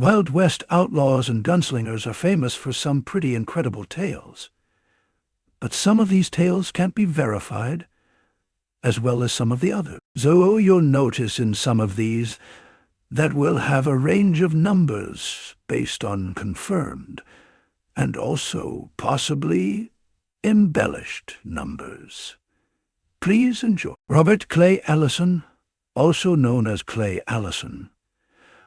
Wild West outlaws and gunslingers are famous for some pretty incredible tales. But some of these tales can't be verified, as well as some of the others. So you'll notice in some of these that will have a range of numbers based on confirmed, and also possibly embellished numbers. Please enjoy. Robert Clay Allison, also known as Clay Allison,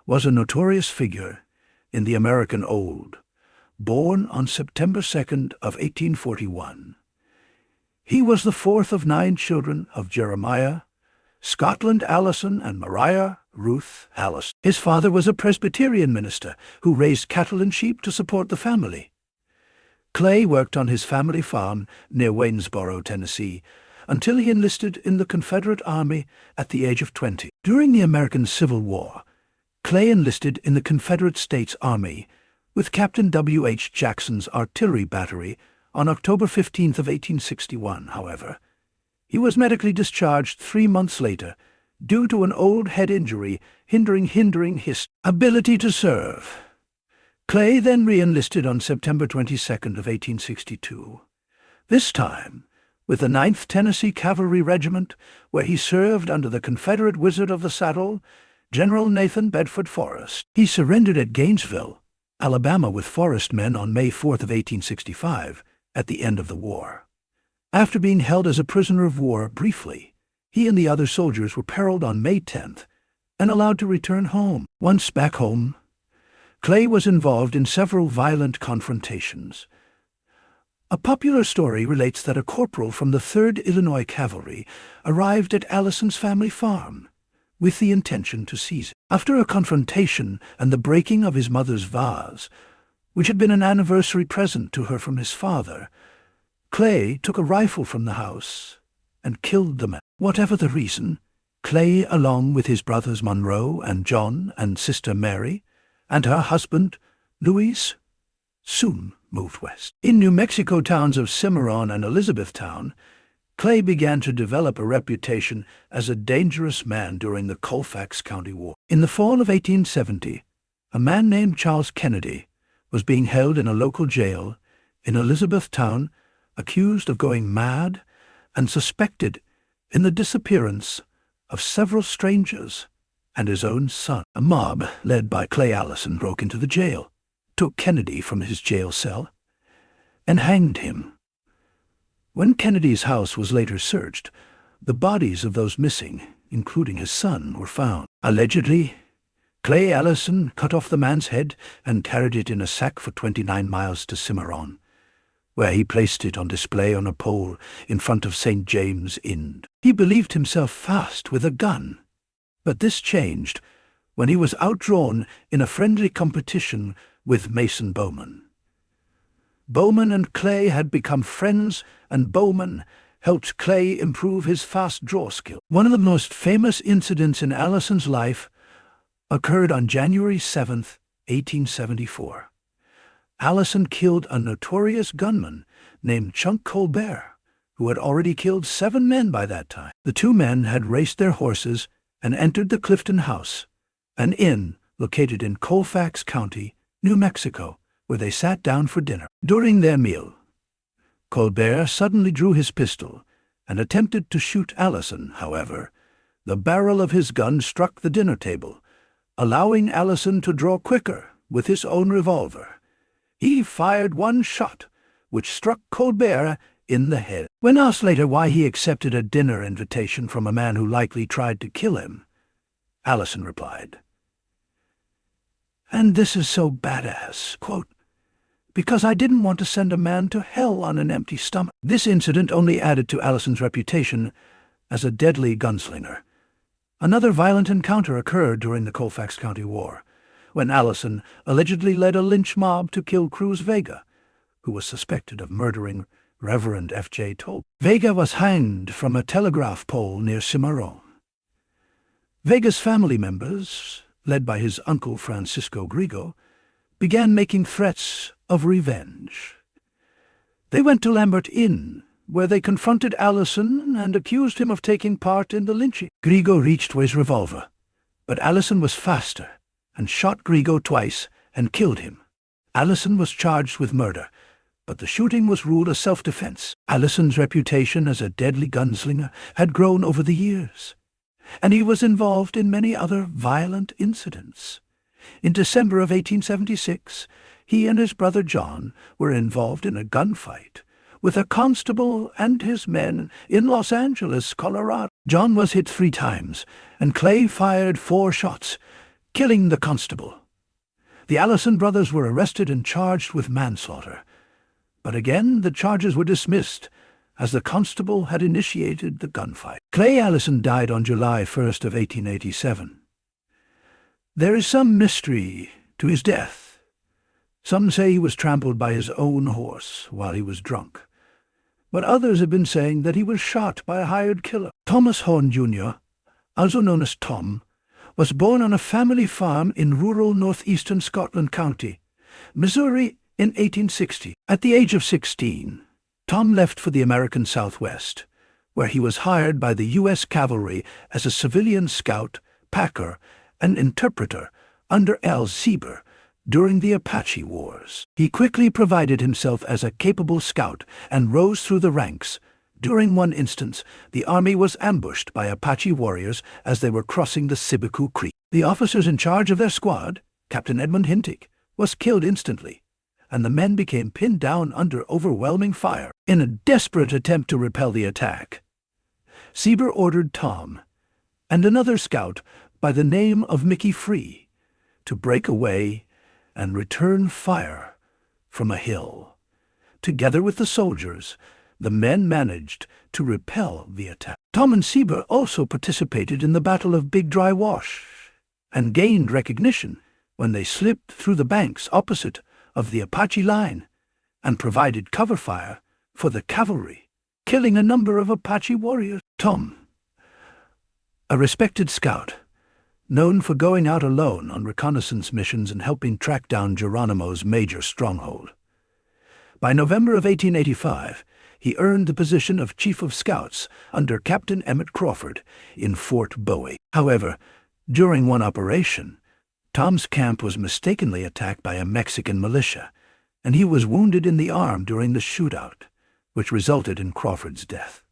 was a notorious figure in the American Old, born on September 2nd of 1841. He was the fourth of 9 children of Jeremiah, Scotland Allison, and Maria Ruth Allison. His father was a Presbyterian minister who raised cattle and sheep to support the family. Clay worked on his family farm near Waynesboro, Tennessee, until he enlisted in the Confederate Army at the age of 20. During the American Civil War, Clay enlisted in the Confederate States Army with Captain W. H. Jackson's artillery battery on October 15th of 1861, however. He was medically discharged 3 months later due to an old head injury hindering his ability to serve. Clay then re-enlisted on September 22nd of 1862, this time with the 9th Tennessee Cavalry Regiment, where he served under the Confederate Wizard of the Saddle, General Nathan Bedford Forrest. He surrendered at Gainesville, Alabama, with Forrest men on May 4th of 1865, at the end of the war. After being held as a prisoner of war briefly, he and the other soldiers were paroled on May 10th and allowed to return home. Once back home, Clay was involved in several violent confrontations. A popular story relates that a corporal from the 3rd Illinois Cavalry arrived at Allison's family farm with the intention to seize it. After a confrontation and the breaking of his mother's vase, which had been an anniversary present to her from his father, Clay took a rifle from the house and killed the man. Whatever the reason, Clay, along with his brothers Monroe and John and sister Mary, and her husband, Louise, soon moved west. In New Mexico towns of Cimarron and Elizabethtown, Clay began to develop a reputation as a dangerous man during the Colfax County War. In the fall of 1870, a man named Charles Kennedy was being held in a local jail in Elizabethtown, accused of going mad and suspected in the disappearance of several strangers and his own son. A mob led by Clay Allison broke into the jail, took Kennedy from his jail cell, and hanged him. When Kennedy's house was later searched, the bodies of those missing, including his son, were found. Allegedly, Clay Allison cut off the man's head and carried it in a sack for 29 miles to Cimarron, where he placed it on display on a pole in front of St. James Inn. He believed himself fast with a gun, but this changed when he was outdrawn in a friendly competition with Mason Bowman. Bowman and Clay had become friends, and Bowman helped Clay improve his fast draw skill. One of the most famous incidents in Allison's life occurred on January 7th, 1874. Allison killed a notorious gunman named Chunk Colbert, who had already killed 7 men by that time. The 2 men had raced their horses and entered the Clifton House, an inn located in Colfax County, New Mexico, where they sat down for dinner. During their meal, Colbert suddenly drew his pistol and attempted to shoot Allison. However, the barrel of his gun struck the dinner table, allowing Allison to draw quicker with his own revolver. He fired 1 shot, which struck Colbert in the head. When asked later why he accepted a dinner invitation from a man who likely tried to kill him, Allison replied, "And this is so badass, quote, because I didn't want to send a man to hell on an empty stomach." This incident only added to Allison's reputation as a deadly gunslinger. Another violent encounter occurred during the Colfax County War, when Allison allegedly led a lynch mob to kill Cruz Vega, who was suspected of murdering Reverend F.J. Toll. Vega was hanged from a telegraph pole near Cimarron. Vega's family members, led by his uncle Francisco Grigo, began making threats of revenge. They went to Lambert Inn, where they confronted Allison and accused him of taking part in the lynching. Grigo reached for his revolver, but Allison was faster and shot Grigo twice and killed him. Allison was charged with murder, but the shooting was ruled a self-defense. Allison's reputation as a deadly gunslinger had grown over the years, and he was involved in many other violent incidents. In December of 1876, he and his brother John were involved in a gunfight with a constable and his men in Los Angeles, Colorado. John was hit 3 times, and Clay fired 4 shots, killing the constable. The Allison brothers were arrested and charged with manslaughter, but again the charges were dismissed, as the constable had initiated the gunfight. Clay Allison died on July 1st of 1887. There is some mystery to his death. Some say he was trampled by his own horse while he was drunk, but others have been saying that he was shot by a hired killer. Thomas Horn, Jr., also known as Tom, was born on a family farm in rural northeastern Scotland County, Missouri, in 1860. At the age of 16, Tom left for the American Southwest, where he was hired by the U.S. Cavalry as a civilian scout, packer, and interpreter under Al Sieber during the Apache Wars. He quickly provided himself as a capable scout and rose through the ranks. During one instance, the army was ambushed by Apache warriors as they were crossing the Sibiku Creek. The officers in charge of their squad, Captain Edmund Hintig, was killed instantly, and the men became pinned down under overwhelming fire. In a desperate attempt to repel the attack, Sieber ordered Tom and another scout by the name of Mickey Free to break away and return fire from a hill. Together with the soldiers, the men managed to repel the attack. Tom and Sieber also participated in the Battle of Big Dry Wash and gained recognition when they slipped through the banks opposite of the Apache line and provided cover fire for the cavalry, killing a number of Apache warriors. Tom, a respected scout, known for going out alone on reconnaissance missions and helping track down Geronimo's major stronghold. By November of 1885, he earned the position of Chief of Scouts under Captain Emmett Crawford in Fort Bowie. However, during one operation, Tom's camp was mistakenly attacked by a Mexican militia, and he was wounded in the arm during the shootout, which resulted in Crawford's death.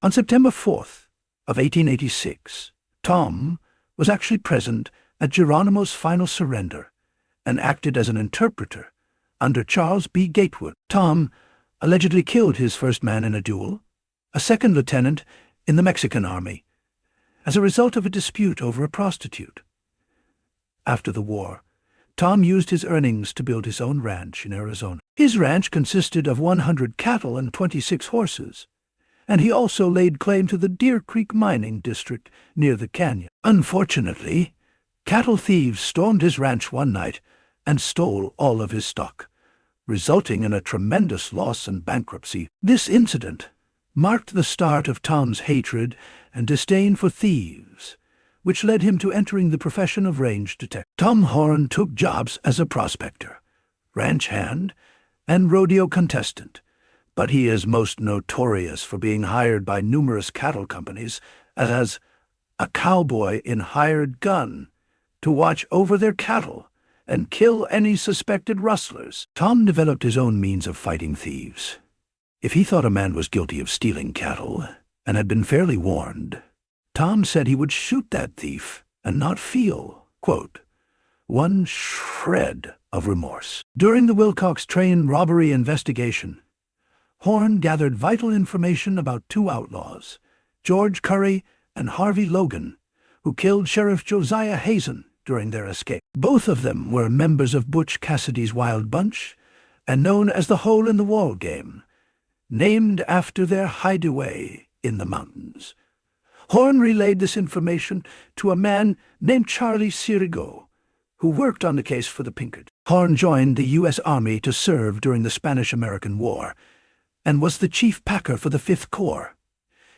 On September 4th of 1886, Tom was actually present at Geronimo's final surrender and acted as an interpreter under Charles B. Gatewood. Tom allegedly killed his first man in a duel, a second lieutenant in the Mexican army, as a result of a dispute over a prostitute. After the war, Tom used his earnings to build his own ranch in Arizona. His ranch consisted of 100 cattle and 26 horses, and he also laid claim to the Deer Creek mining district near the canyon. Unfortunately, cattle thieves stormed his ranch one night and stole all of his stock, resulting in a tremendous loss and bankruptcy. This incident marked the start of Tom's hatred and disdain for thieves, which led him to entering the profession of range detective. Tom Horn took jobs as a prospector, ranch hand, and rodeo contestant, but he is most notorious for being hired by numerous cattle companies as a cowboy in hired gun to watch over their cattle and kill any suspected rustlers. Tom developed his own means of fighting thieves. If he thought a man was guilty of stealing cattle and had been fairly warned, Tom said he would shoot that thief and not feel, quote, one shred of remorse. During the Wilcox train robbery investigation, Horn gathered vital information about 2 outlaws, George Curry and Harvey Logan, who killed Sheriff Josiah Hazen during their escape. Both of them were members of Butch Cassidy's Wild Bunch and known as the Hole-in-the-Wall Gang, named after their hideaway in the mountains. Horn relayed this information to a man named Charlie Sirigo, who worked on the case for the Pinkertons. Horn joined the U.S. Army to serve during the Spanish-American War and was the chief packer for the 5th Corps.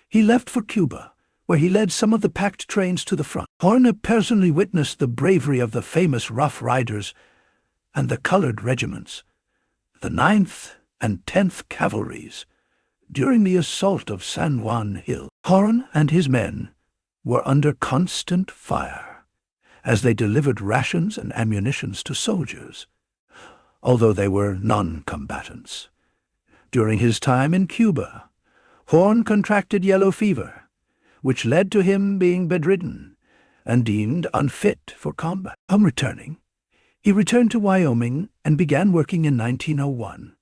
He left for Cuba, where he led some of the packed trains to the front. Horn personally witnessed the bravery of the famous Rough Riders and the colored regiments, the 9th and 10th Cavalries, during the assault of San Juan Hill. Horn and his men were under constant fire, as they delivered rations and ammunitions to soldiers, although they were non-combatants. During his time in Cuba, Horn contracted yellow fever, which led to him being bedridden and deemed unfit for combat. On returning, he returned to Wyoming and began working in 1901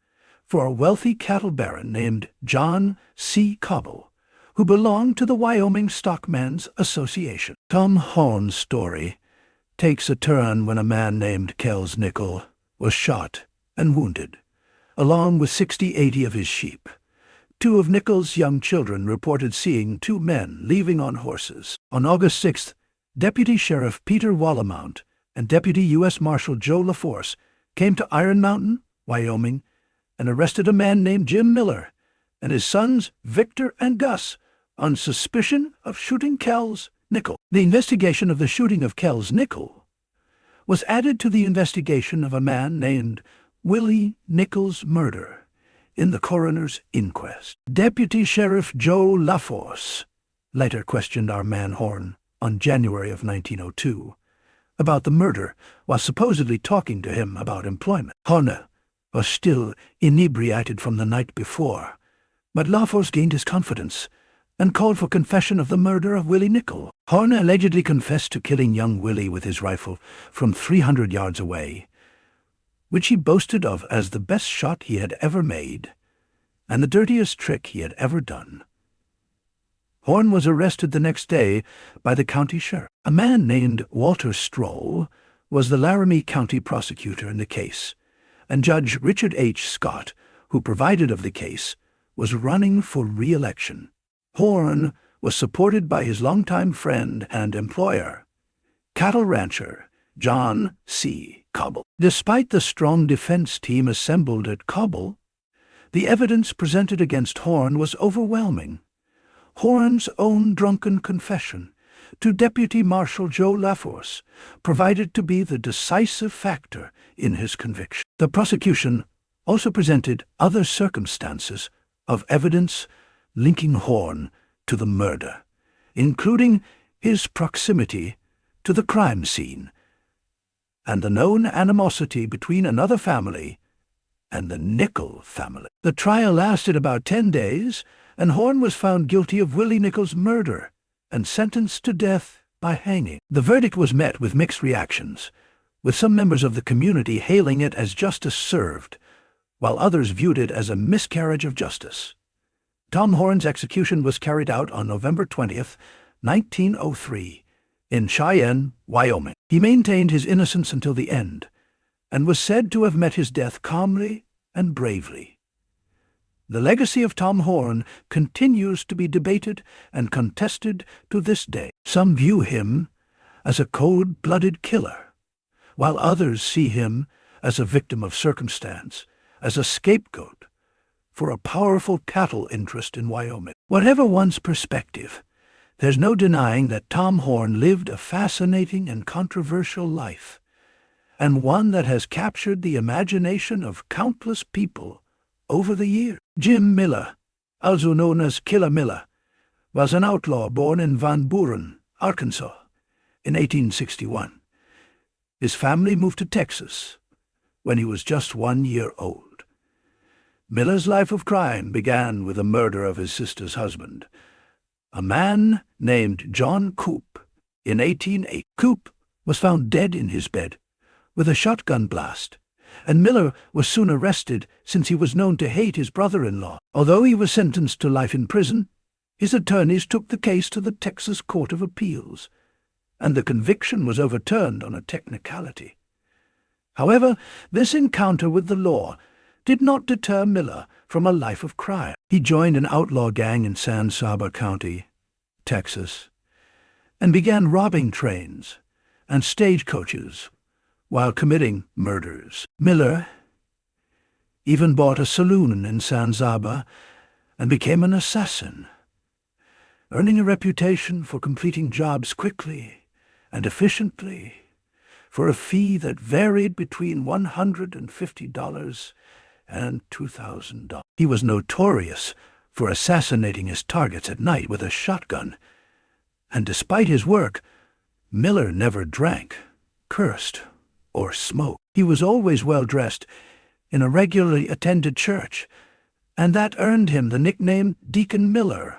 for a wealthy cattle baron named John C. Cobble, who belonged to the Wyoming Stockmen's Association. Tom Horn's story takes a turn when a man named Kells Nickel was shot and wounded, along with 60-80 of his sheep. Two of Nickel's young children reported seeing two men leaving on horses. On August 6th, Deputy Sheriff Peter Wallamount and Deputy U.S. Marshal Joe LaForce came to Iron Mountain, Wyoming, and arrested a man named Jim Miller and his sons Victor and Gus on suspicion of shooting Kells Nickel. The investigation of the shooting of Kells Nickel was added to the investigation of a man named Willie Nickel's murder in the coroner's inquest. Deputy Sheriff Joe LaForce later questioned our man Horn on January of 1902 about the murder while supposedly talking to him about employment. Horn was still inebriated from the night before, but LaForce gained his confidence and called for confession of the murder of Willie Nickel. Horn allegedly confessed to killing young Willie with his rifle from 300 yards away, which he boasted of as the best shot he had ever made and the dirtiest trick he had ever done. Horn was arrested the next day by the county sheriff. A man named Walter Stroll was the Laramie County prosecutor in the case, and Judge Richard H. Scott, who presided of the case, was running for re-election. Horn was supported by his longtime friend and employer, cattle rancher John C. Cobble. Despite the strong defense team assembled at Cobble, the evidence presented against Horn was overwhelming. Horn's own drunken confession to Deputy Marshal Joe LaForce provided to be the decisive factor in his conviction. The prosecution also presented other circumstances of evidence linking Horn to the murder, including his proximity to the crime scene and the known animosity between another family and the Nickel family. The trial lasted about 10 days, and Horn was found guilty of Willie Nickel's murder and sentenced to death by hanging. The verdict was met with mixed reactions, with some members of the community hailing it as justice served, while others viewed it as a miscarriage of justice. Tom Horn's execution was carried out on November 20th, 1903, in Cheyenne, Wyoming. He maintained his innocence until the end, and was said to have met his death calmly and bravely. The legacy of Tom Horn continues to be debated and contested to this day. Some view him as a cold-blooded killer, while others see him as a victim of circumstance, as a scapegoat for a powerful cattle interest in Wyoming. Whatever one's perspective, there's no denying that Tom Horn lived a fascinating and controversial life, and one that has captured the imagination of countless people over the years. Jim Miller, also known as Killer Miller, was an outlaw born in Van Buren, Arkansas, in 1861. His family moved to Texas when he was just 1 year old. Miller's life of crime began with the murder of his sister's husband, a man named John Coop, in 1880. Coop was found dead in his bed with a shotgun blast, and Miller was soon arrested since he was known to hate his brother-in-law. Although he was sentenced to life in prison, his attorneys took the case to the Texas Court of Appeals, and the conviction was overturned on a technicality. However, this encounter with the law did not deter Miller from a life of crime. He joined an outlaw gang in San Saba County, Texas, and began robbing trains and stagecoaches while committing murders. Miller even bought a saloon in San Saba and became an assassin, earning a reputation for completing jobs quickly and efficiently for a fee that varied between $150 and $2,000. He was notorious for assassinating his targets at night with a shotgun, and despite his work, Miller never drank, cursed, or smoked. He was always well-dressed, in a regularly attended church, and that earned him the nickname Deacon Miller,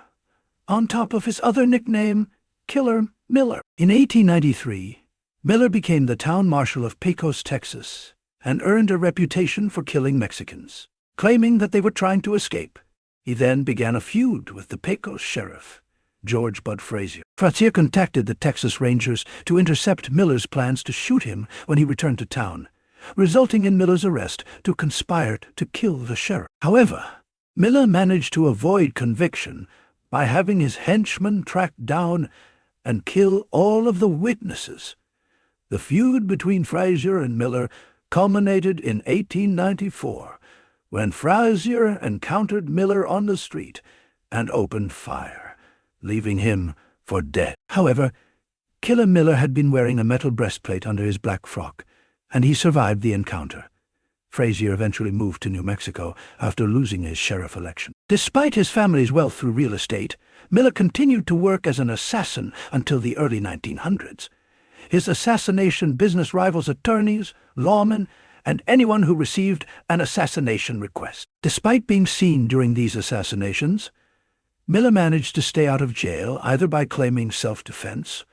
on top of his other nickname, Killer Miller. In 1893, Miller became the town marshal of Pecos, Texas, and earned a reputation for killing Mexicans. Claiming that they were trying to escape, he then began a feud with the Pecos sheriff, George Bud Frazier. Frazier contacted the Texas Rangers to intercept Miller's plans to shoot him when he returned to town, resulting in Miller's arrest to conspire to kill the sheriff. However, Miller managed to avoid conviction by having his henchmen track down and kill all of the witnesses. The feud between Frazier and Miller culminated in 1894, when Frazier encountered Miller on the street and opened fire, leaving him for dead. However, Killer Miller had been wearing a metal breastplate under his black frock, and he survived the encounter. Frazier eventually moved to New Mexico after losing his sheriff election. Despite his family's wealth through real estate, Miller continued to work as an assassin until the early 1900s. His assassination business rivals attorneys, lawmen, and anyone who received an assassination request. Despite being seen during these assassinations, Miller managed to stay out of jail either by claiming self-defense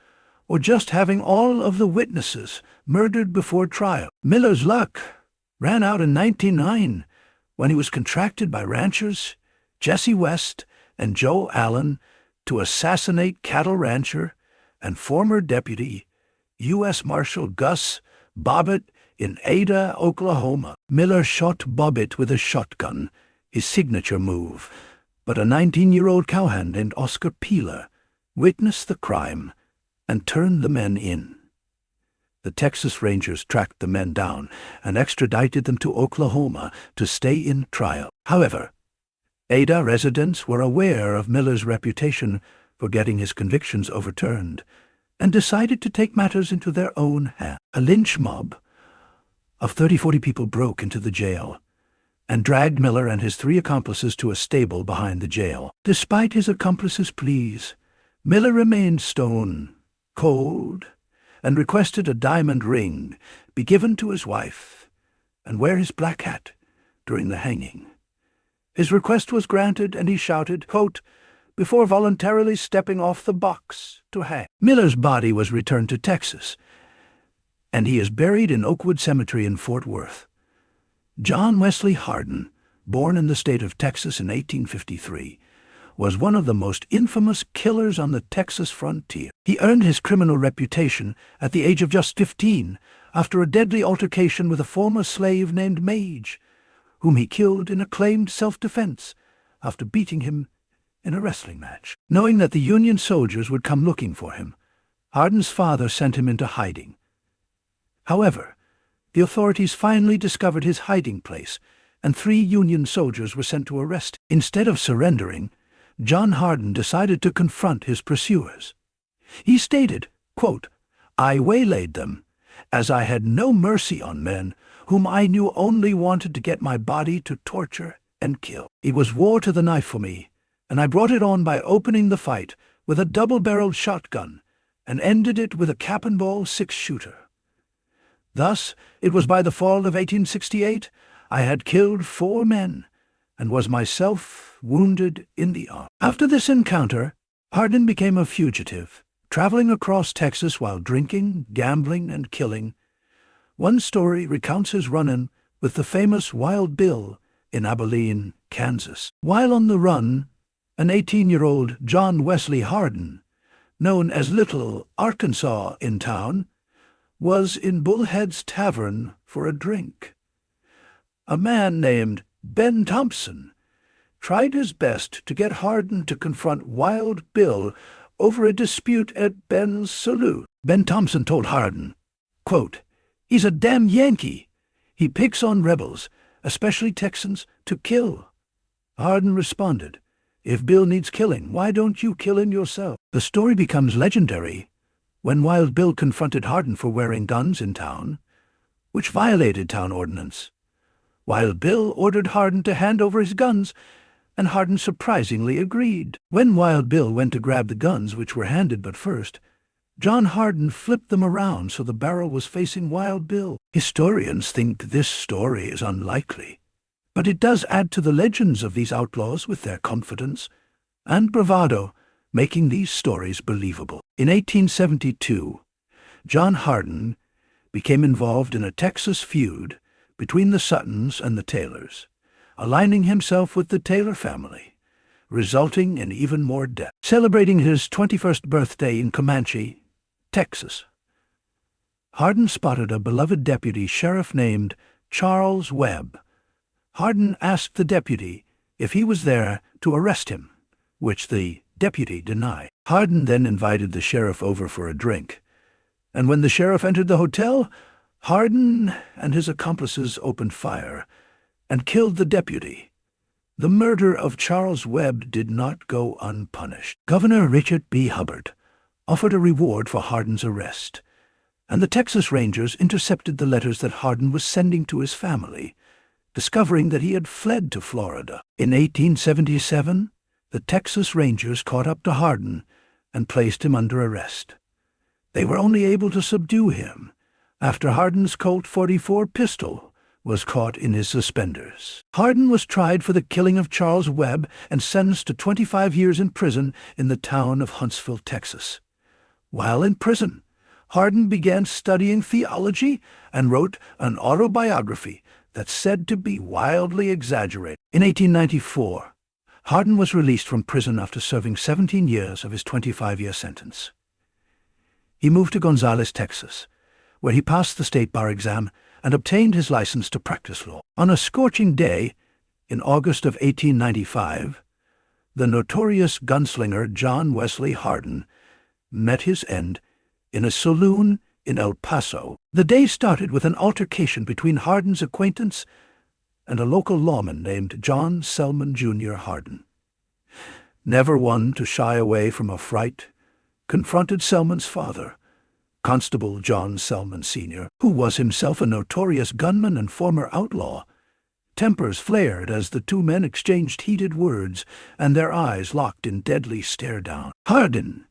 or just having all of the witnesses murdered before trial. Miller's luck ran out in 1909 when he was contracted by ranchers Jesse West and Joe Allen to assassinate cattle rancher and former deputy U.S. Marshal Gus Bobbitt in Ada, Oklahoma. Miller shot Bobbitt with a shotgun, his signature move, but a 19-year-old cowhand named Oscar Peeler witnessed the crime and turned the men in. The Texas Rangers tracked the men down and extradited them to Oklahoma to stay in trial. However, Ada residents were aware of Miller's reputation for getting his convictions overturned and decided to take matters into their own hands. A lynch mob of 30-40 people broke into the jail and dragged Miller and his 3 accomplices to a stable behind the jail. Despite his accomplices' pleas, Miller remained stone cold and requested a diamond ring be given to his wife and wear his black hat during the hanging. His request was granted, and he shouted, quote, before voluntarily stepping off the box to hang. Miller's body was returned to Texas, and he is buried in Oakwood Cemetery in Fort Worth. John Wesley Hardin, born in the state of Texas in 1853, was one of the most infamous killers on the Texas frontier. He earned his criminal reputation at the age of just 15 after a deadly altercation with a former slave named Mage, whom he killed in acclaimed self-defense after beating him in a wrestling match. Knowing that the Union soldiers would come looking for him, Hardin's father sent him into hiding. However, the authorities finally discovered his hiding place, and 3 Union soldiers were sent to arrest him. Instead of surrendering, John Hardin decided to confront his pursuers. He stated, quote, I waylaid them, as I had no mercy on men whom I knew only wanted to get my body to torture and kill. It was war to the knife for me, and I brought it on by opening the fight with a double-barreled shotgun and ended it with a cap-and-ball 6-shooter. Thus, it was by the fall of 1868 I had killed 4 men and was myself wounded in the arm. After this encounter, Hardin became a fugitive, traveling across Texas while drinking, gambling, and killing. One story recounts his run-in with the famous Wild Bill in Abilene, Kansas. While on the run, an 18-year-old John Wesley Hardin, known as Little Arkansas in town, was in Bullhead's Tavern for a drink. A man named Ben Thompson tried his best to get Hardin to confront Wild Bill over a dispute at Ben's saloon. Ben Thompson told Hardin, quote, he's a damn Yankee. He picks on rebels, especially Texans, to kill. Hardin responded, if Bill needs killing, why don't you kill him yourself? The story becomes legendary when Wild Bill confronted Hardin for wearing guns in town, which violated town ordinance. Wild Bill ordered Hardin to hand over his guns, and Hardin surprisingly agreed. When Wild Bill went to grab the guns which were handed but first, John Hardin flipped them around so the barrel was facing Wild Bill. Historians think this story is unlikely, but it does add to the legends of these outlaws with their confidence and bravado, making these stories believable. In 1872, John Hardin became involved in a Texas feud between the Suttons and the Taylors, aligning himself with the Taylor family, resulting in even more death. Celebrating his 21st birthday in Comanche, Texas, Hardin spotted a beloved deputy sheriff named Charles Webb. Hardin asked the deputy if he was there to arrest him, which the deputy denied. Hardin then invited the sheriff over for a drink, and when the sheriff entered the hotel, Hardin and his accomplices opened fire and killed the deputy. The murder of Charles Webb did not go unpunished. Governor Richard B. Hubbard offered a reward for Hardin's arrest, and the Texas Rangers intercepted the letters that Hardin was sending to his family, discovering that he had fled to Florida. In 1877, the Texas Rangers caught up to Hardin and placed him under arrest. They were only able to subdue him after Hardin's Colt .44 pistol was caught in his suspenders. Hardin was tried for the killing of Charles Webb and sentenced to 25 years in prison in the town of Huntsville, Texas. While in prison, Hardin began studying theology and wrote an autobiography that's said to be wildly exaggerated. In 1894, Hardin was released from prison after serving 17 years of his 25-year sentence. He moved to Gonzales, Texas, where he passed the state bar exam and obtained his license to practice law. On a scorching day in August of 1895, the notorious gunslinger John Wesley Hardin met his end in a saloon in El Paso. The day started with an altercation between Hardin's acquaintance and a local lawman named John Selman Jr. Hardin. Never one to shy away from a fright, confronted Selman's father, Constable John Selman Sr., who was himself a notorious gunman and former outlaw. Tempers flared as the two men exchanged heated words, and their eyes locked in deadly stare-down. Hardin,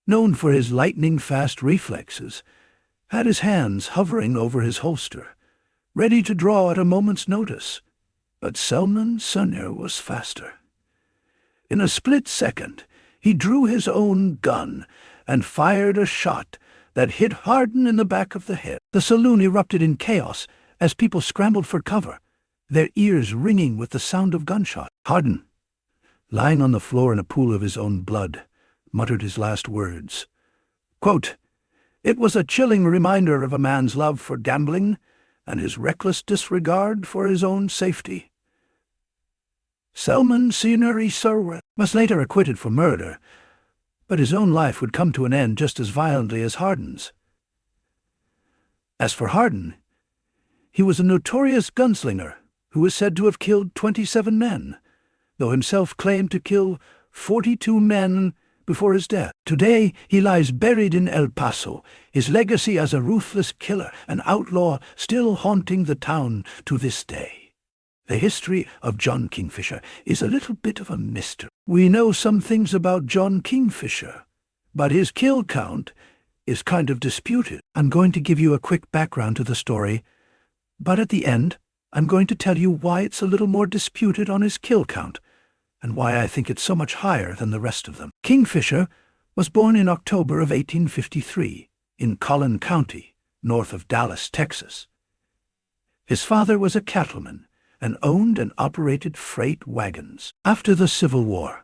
known for his lightning-fast reflexes, had his hands hovering over his holster, ready to draw at a moment's notice. But Selman Sr. was faster. In a split second, he drew his own gun and fired a shot that hit Hardin in the back of the head. The saloon erupted in chaos as people scrambled for cover, their ears ringing with the sound of gunshot. Hardin, lying on the floor in a pool of his own blood, muttered his last words. Quote, "It was a chilling reminder of a man's love for gambling and his reckless disregard for his own safety." Selman Sr. was later acquitted for murder, but his own life would come to an end just as violently as Hardin's. As for Hardin, he was a notorious gunslinger who is said to have killed 27 men, though himself claimed to kill 42 men before his death. Today, he lies buried in El Paso, his legacy as a ruthless killer, an outlaw still haunting the town to this day. The history of John Kingfisher is a little bit of a mystery. We know some things about John Kingfisher, but his kill count is kind of disputed. I'm going to give you a quick background to the story, but at the end, I'm going to tell you why it's a little more disputed on his kill count, and why I think it's so much higher than the rest of them. Kingfisher was born in October of 1853 in Collin County, north of Dallas, Texas. His father was a cattleman and owned and operated freight wagons. After the Civil War,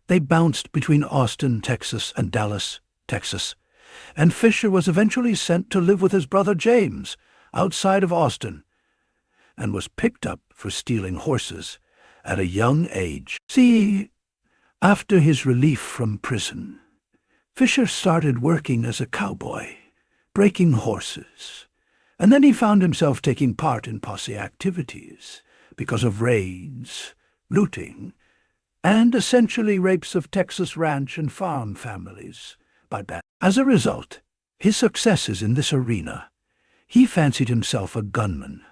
they bounced between Austin, Texas, and Dallas, Texas, and Fisher was eventually sent to live with his brother James outside of Austin, and was picked up for stealing horses at a young age. See, after his relief from prison, Fisher started working as a cowboy, breaking horses, and then he found himself taking part in posse activities because of raids, looting, and essentially rapes of Texas ranch and farm families by band. As a result, his successes in this arena, he fancied himself a gunman.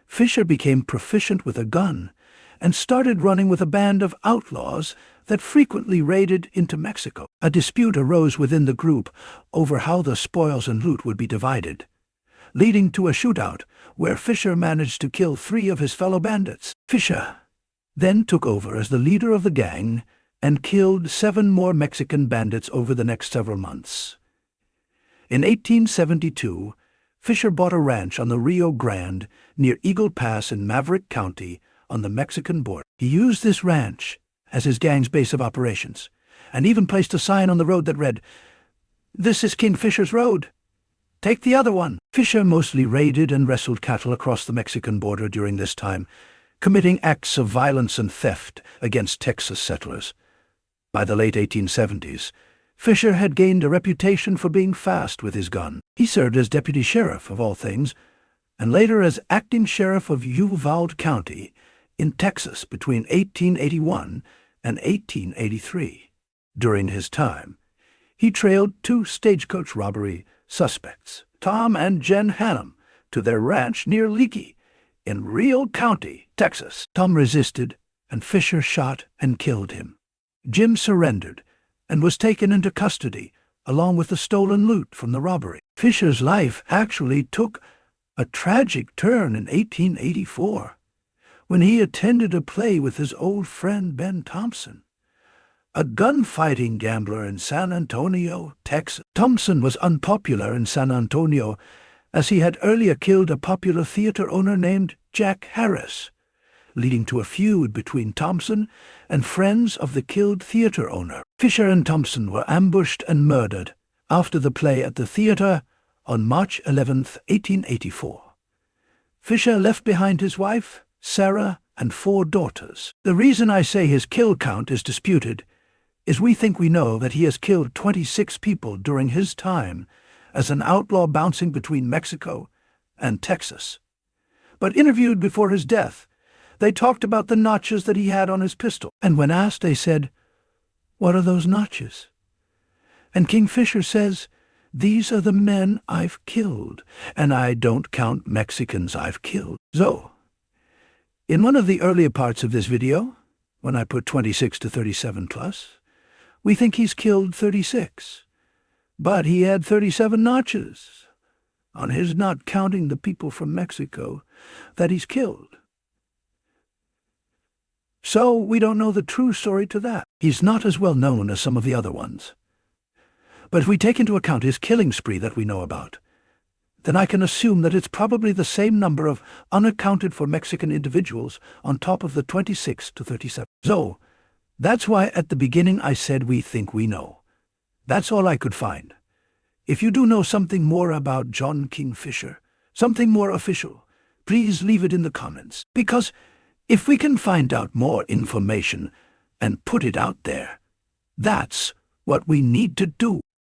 Fisher became proficient with a gun and started running with a band of outlaws that frequently raided into Mexico. A dispute arose within the group over how the spoils and loot would be divided, leading to a shootout where Fisher managed to kill 3 of his fellow bandits. Fisher then took over as the leader of the gang and killed 7 more Mexican bandits over the next several months. In 1872, Fisher bought a ranch on the Rio Grande near Eagle Pass in Maverick County on the Mexican border. He used this ranch as his gang's base of operations, and even placed a sign on the road that read, "This is King Fisher's road. Take the other one." Fisher mostly raided and wrestled cattle across the Mexican border during this time, committing acts of violence and theft against Texas settlers. By the late 1870s, Fisher had gained a reputation for being fast with his gun. He served as deputy sheriff, of all things, and later as acting sheriff of Uvalde County in Texas between 1881 and 1883. During his time, he trailed 2 stagecoach robbery suspects, Tom and Jen Hannum, to their ranch near Leakey in Real County, Texas. Tom resisted, and Fisher shot and killed him. Jim surrendered and was taken into custody along with the stolen loot from the robbery. Fisher's life actually took a tragic turn in 1884 when he attended a play with his old friend Ben Thompson, a gunfighting gambler in San Antonio, Texas. Thompson was unpopular in San Antonio as he had earlier killed a popular theater owner named Jack Harris, leading to a feud between Thompson and friends of the killed theater owner. Fisher and Thompson were ambushed and murdered after the play at the theater on March 11, 1884. Fisher left behind his wife, Sarah, and 4 daughters. The reason I say his kill count is disputed is we think we know that he has killed 26 people during his time as an outlaw bouncing between Mexico and Texas. But interviewed before his death, they talked about the notches that he had on his pistol, and when asked, they said, "What are those notches?" And King Fisher says, "These are the men I've killed, and I don't count Mexicans I've killed." So, in one of the earlier parts of this video, when I put 26 to 37 plus, we think he's killed 36, but he had 37 notches on his, not counting the people from Mexico that he's killed. So we don't know the true story to that. He's not as well known as some of the other ones. But if we take into account his killing spree that we know about, then I can assume that it's probably the same number of unaccounted for Mexican individuals on top of the 26 to 37. So that's why at the beginning I said we think we know. That's all I could find. If you do know something more about John King Fisher, something more official, please leave it in the comments. Because if we can find out more information and put it out there, that's what we need to do.